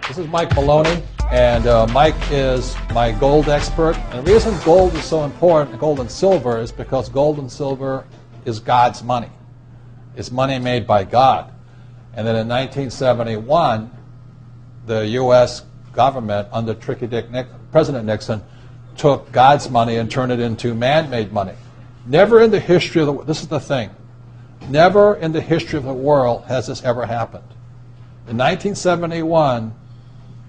This is Mike Maloney, and Mike is my gold expert. And the reason gold is so important, gold and silver, is because gold and silver is God's money. It's money made by God. And then in 1971, the U.S. government, under President Nixon, took God's money and turned it into man-made money. Never in the history of the world, this is the thing, never in the history of the world has this ever happened. In 1971,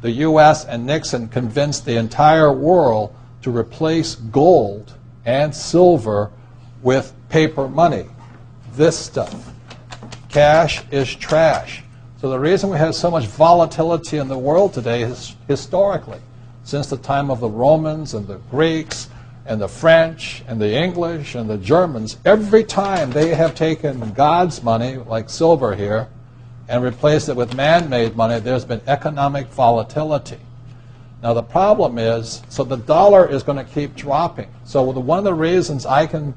the U.S. and Nixon convinced the entire world to replace gold and silver with paper money. This stuff. Cash is trash. So the reason we have so much volatility in the world today is historically, since the time of the Romans and the Greeks and the French and the English and the Germans, every time they have taken God's money, like silver here, and replaced it with man-made money, there's been economic volatility. Now the problem is, so the dollar is going to keep dropping. So one of the reasons I can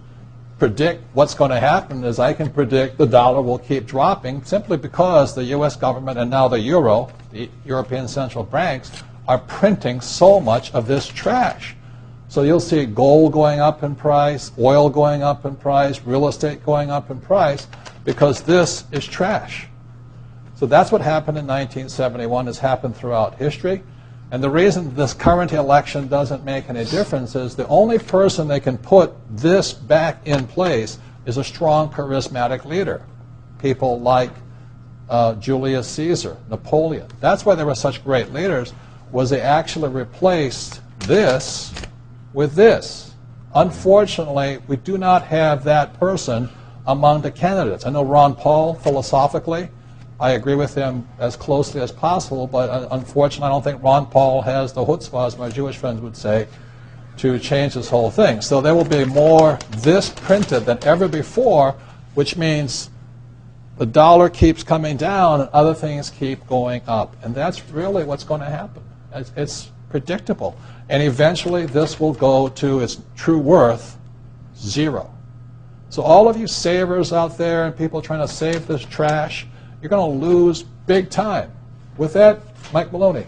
predict what's going to happen is I can predict the dollar will keep dropping simply because the U.S. government and now the euro, the European central banks, are printing so much of this trash. So you'll see gold going up in price, oil going up in price, real estate going up in price, because this is trash. So that's what happened in 1971, has happened throughout history. And the reason this current election doesn't make any difference is the only person they can put this back in place is a strong, charismatic leader. People like Julius Caesar, Napoleon. That's why they were such great leaders, was they actually replaced this with this. Unfortunately, we do not have that person among the candidates. I know Ron Paul, philosophically, I agree with him as closely as possible, but unfortunately I don't think Ron Paul has the chutzpah, as my Jewish friends would say, to change this whole thing. So there will be more this printed than ever before, which means the dollar keeps coming down and other things keep going up. And that's really what's going to happen. It's predictable. And eventually this will go to its true worth, zero. So all of you savers out there and people trying to save this trash, you're going to lose big time. With that, Mike Maloney.